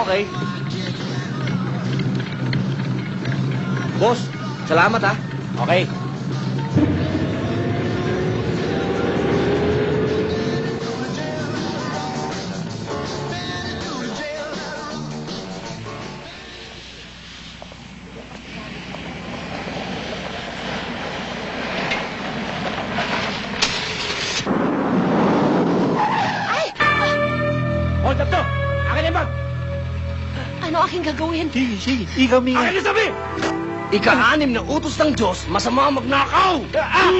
Okay. Boss, salamat ha. Okay. Hold up to! Akin yung bag! Ano aking gagawin? Sige. Ikaw, Mia. Akin yung sabi! Ika-anim na utos ng Diyos, masama magnakaw! Aha!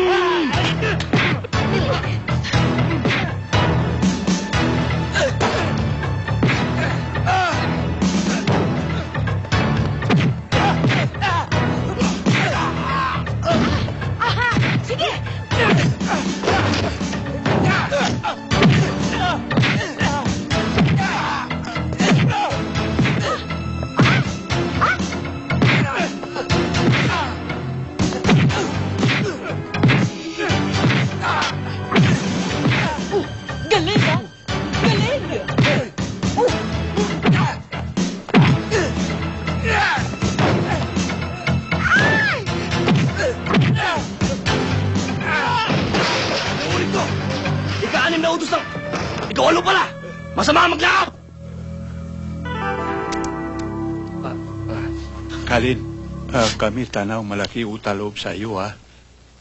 Sige! Galing, ha? Galing! Ulit ko! Ika-anim na utos ng... Ikaw ano pala? Masama magnakaw! Kalin, kami tanaw malaki utaloob sa iyo, ha?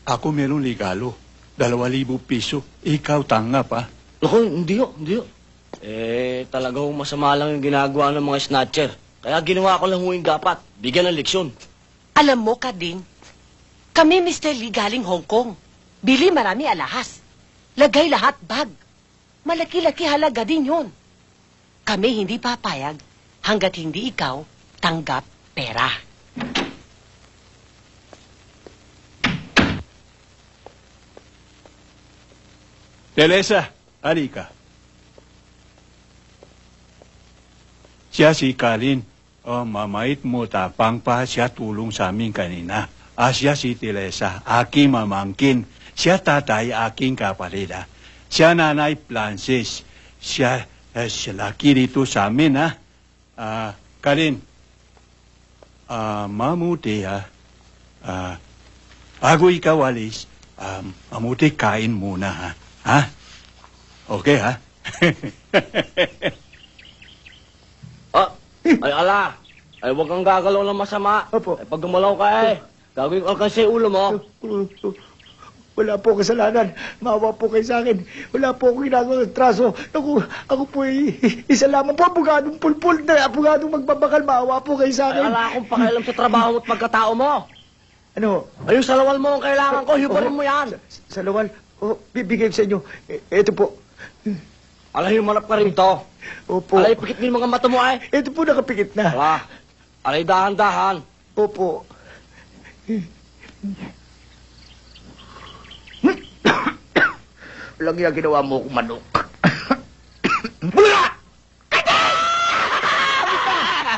Ako meron ligalo. 2,000 piso. Ikaw tanggap, ha? Naku, hindi ho. Talagang masama lang yung ginagawa ng mga snatcher. Kaya ginawa ko lang ho yung dapat. Bigyan ng leksyon. Alam mo, Kading, kami, Mr. Lee, galing Hong Kong. Bili marami alahas. Lagay lahat bag. Malaki-laki halaga din yun. Kami hindi papayag hanggat hindi ikaw tanggap pera. Teresa, halika. Siya si Kalin. Mamait mo tapang pa siya tulong sa amin kanina. Siya si Teresa, aking mamangkin. Siya tatay, aking kapatid. Siya nanay Francis. Siya laki dito sa amin, ha? Kalin, mamuti, ha? Bago ikaw alis, mamuti kain muna, ha? Ha? Okay, ha? Ay ala! Ay huwag kang gagalaw ng masama. Opo. Ay pag gumalaw ka gagawin ko alkansi ulo mo. Wala po kasalanan. Maawa po kayo sa akin. Wala po akong ginagawang traso. Ako po isa lamang po, abogadong pulpul na abogadong magbabakal. Maawa po kayo sa Ay akin. ala akong pakialam sa trabaho mo at pagkatao mo. Ano? Ay yung salawal mo ang kailangan ko, hibarin mo yan. Sa lawal, bibigay ko sa inyo. Ito po. Alay, humanap ka rin to. Opo. Alay, pikit mo yung mga mata mo ay. Ito po nakapikit na. Ala, alay dahan-dahan. Opo. Walang yung ginawa mo kong manok. Mula!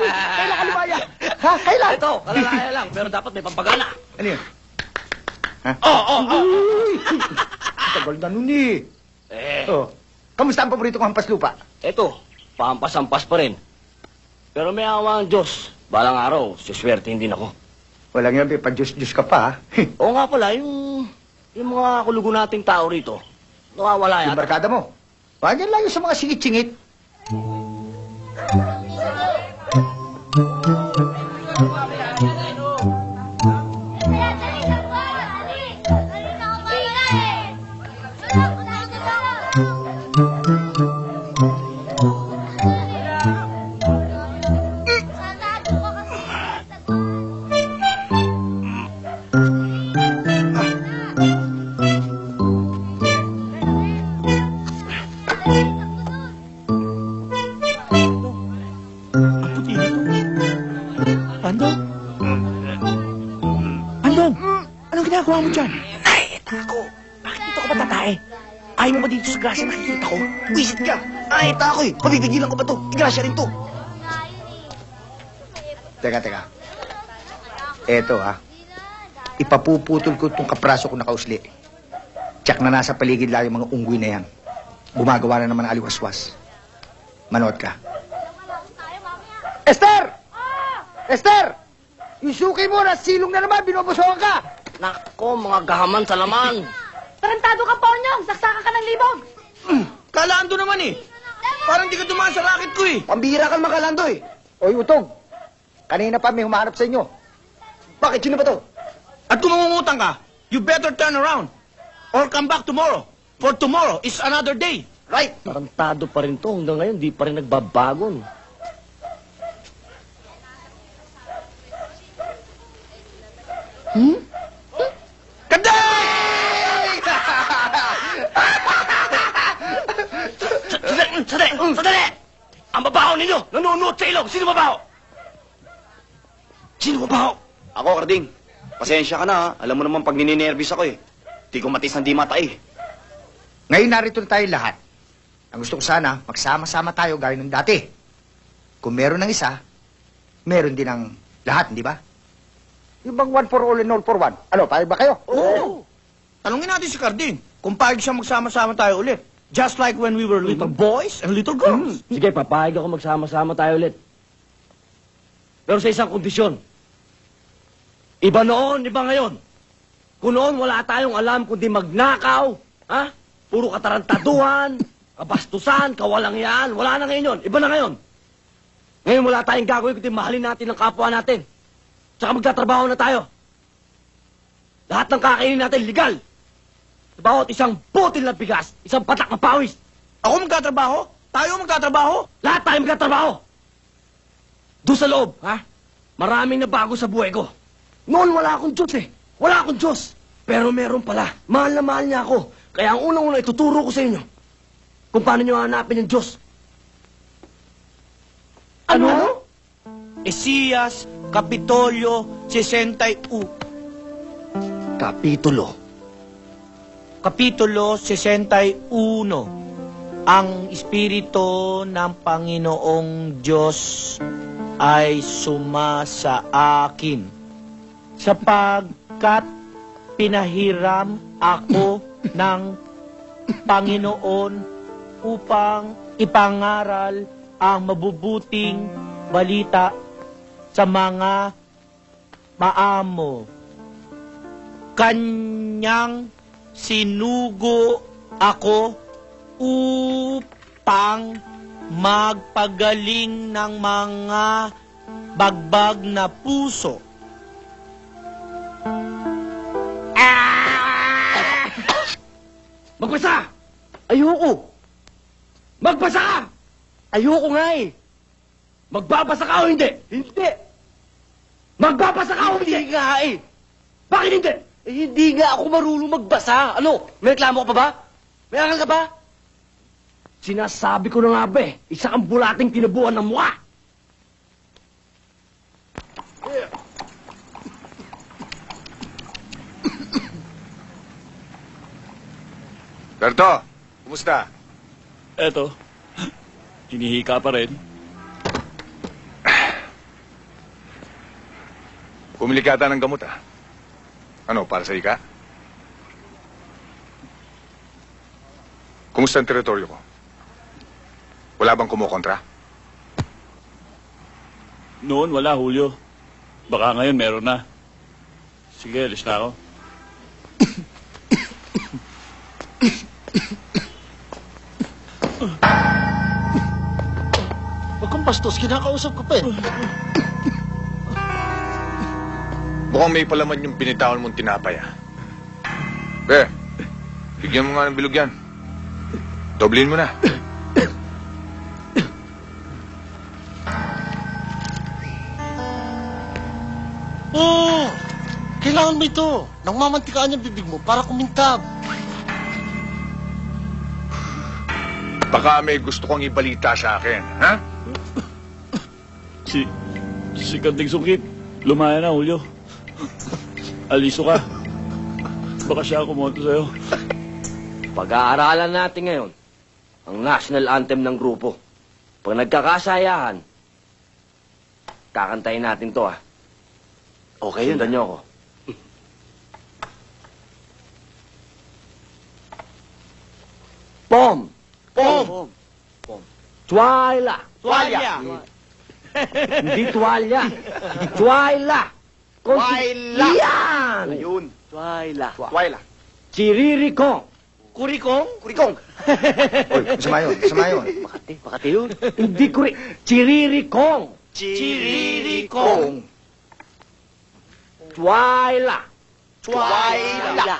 Kailan ka lumaya? Ha? Kailan? Ito, kalalaya lang, pero dapat may pampagana. Ano yun? Ha? Oo. Tagal na nun eh. Oh. Kamusta ang paborito kong hampas lupa? Eto, pampas-ampas pa rin. Pero may awa ang Diyos. Balang araw, suswertein din ako. Walang yan, pa-Diyos-Diyos ka pa, ha? Oo nga pala, yung mga kulugo nating tao rito, nawawala Yung yata. barkada mo. Wag yan lang yung sa mga singit-singit. ginagawa mo dyan? Ay, tako. Bakit dito ka ba tatae? Ayaw mo ba dito sa grasya nakikita ko? Wisit ka. Ay, tako eh. Pabibigilan ko ba to? Grasya rin to. Teka. Eto ha. Ipapuputol ko itong kapraso ko nakausli. Tsak na nasa paligid lang yung mga unggoy na yan. Gumagawa na naman aliwaswas. Manood ka. Esther! Esther! Yung suki mo, nasilong na naman, binobosohan ka! Nako, mga gahaman sa laman. Tarantado ka, Ponyong! Saksakan ka ng libog! Kalando naman eh. Parang di ka dumaan sa racket ko eh. Pambihira ka makalando eh. Oy, Utog. Kanina pa may humahanap sa inyo. Bakit? Sino ba to? At kung mangungutang ka, you better turn around. Or come back tomorrow. For tomorrow is another day. Right. Tarantado pa rin to. Hanggang ngayon, di pa rin nagbabago. No? Kaday! Sandali! Ang babaho ninyo! Nanonood sa ilong! Sino babaho? Sino babaho? Ako, Karding. Pasensya ka na, ha? Alam mo naman pag nininervous ako, eh. Di ko matis ng di mata, eh. Ngayon narito na tayo lahat. Ang gusto ko sana, magsama-sama tayo gaya ng dati. Kung meron ng isa, meron din ng lahat, di ba? Yung bang one for all and all for one? Ano, payag ba kayo? Oo. Tanungin natin si Carding kung paano siya magsama-sama tayo ulit. Just like when we were little boys and little girls. Sige, papayag ako magsama-sama tayo ulit. Pero sa isang kondisyon. Iba noon, iba ngayon. Kung noon wala tayong alam kundi magnakaw, ha? Puro katarantaduhan, kabastusan, kawalangyaan. Wala na ngayon yun. Iba na ngayon. Ngayon wala tayong gagawin kundi mahalin natin ang kapwa natin. Tsaka magtatrabaho na tayo. Lahat ng kakainin natin, legal. Bawat isang butil na bigas, isang patak na pawis. Ako magtatrabaho? Tayo magtatrabaho? Lahat tayo magtatrabaho. Doon sa loob, ha? Maraming nabago sa buhay ko. Noon wala akong Diyos eh. Wala akong Diyos. Pero meron pala. Mahal na mahal niya ako. Kaya ang unang-una ituturo ko sa inyo kung paano niyo hanapin yung Diyos. Ano? Esías, Kapitolyo, 61. Kapitulo. Kapitulo 61. Ang Espiritu ng Panginoong Diyos ay sumasa akin, sapagkat pinahiram ako ng Panginoon upang ipangaral ang mabubuting balita sa mga maamo. Kanyang sinugo ako upang magpagaling ng mga bagbag na puso. Magbasa! Ayoko! Magbasa ka! Ayoko nga eh! Magbabasa ka o hindi? Hindi! Magbabasa ka o hindi? Hindi nga eh! Bakit hindi? Eh, hindi nga ako marunong magbasa. Ano? May reklamo ka pa ba? May aral ka ba? Sinasabi ko na nga ba eh. Isa kang bulating tinabuhan ng mukha. Berto, kumusta? Eto, hinihika pa rin. Bumili ka ata ng gamot, ah. Ano, para sa ika? Kumusta ang teritoryo ko? Wala bang kumukontra? Noon wala, Julio. Baka ngayon meron na. Sige, alis na ako. Huwag kang bastos, kinakausap ko pa eh. Mukhang may palaman yung binitawan mong tinapay, ah. Be, bigyan mo nga ng bilog yan. Doblin mo na. Oo! Kailangan mo ito. Nang mamantikaan yung bibig mo para kumintab. Baka may gusto kong ibalita sa akin, ha? Si Kanting Sungkit, lumaya na, Julio. Aliso ka. Baka siya kumonto sa'yo. Pag-aaralan natin ngayon ang national anthem ng grupo. Pag nagkakasayahan, kakantayin natin to, ah. Okay, sundan niyo ako. Pom! Pom! Pom! Tuwala! Tuwalya! Hindi tuwalya. Twyla. Twyla. Yan! Ayun. Twyla. Twyla. Chiririkong. Kurikong? Kurikong. Oy, masama yun. Masama yun. Makati yun. Hindi kuri. Chiririkong. Chiririkong. Twyla. Twyla.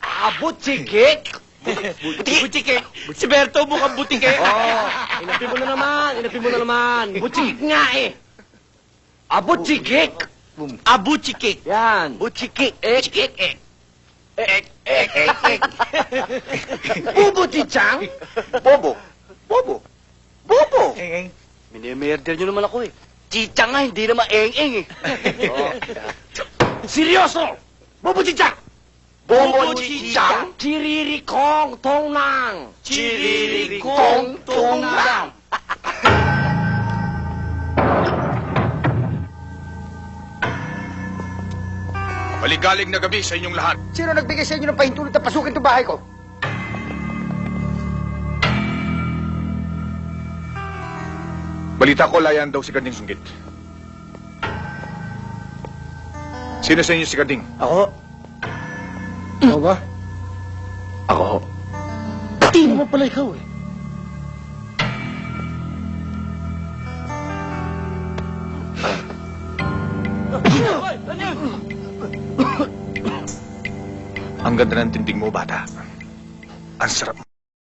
Abutsikik. Butike. Si Berto mukhang butike. Oh, inapin mo na naman. Inapin mo na naman. Butsikik nga eh. Abutsikik. Abuchikik. Yan. Butchikik. Ek. Bubo Chichang. Bobo. Bobo. Bobo. Minimerder nyo naman ako eh. Chichang nga, hindi naman eng-eng eh. Seryoso. Bubo Chichang. Bobo Chichang. Chiririkong Tongnang. Chiririkong tungang. Maligalig na gabi sa inyong lahat. Sino nagbigay sa inyo ng pahintulot na pasukin itong bahay ko? Balita ko, layan daw si Gading Sunggit. Sino sa inyo si Gading? Ako? Ikaw ba? Ako. Di naman pala ikaw eh. Ang ganda ng tindig mo, bata. Ang sarap.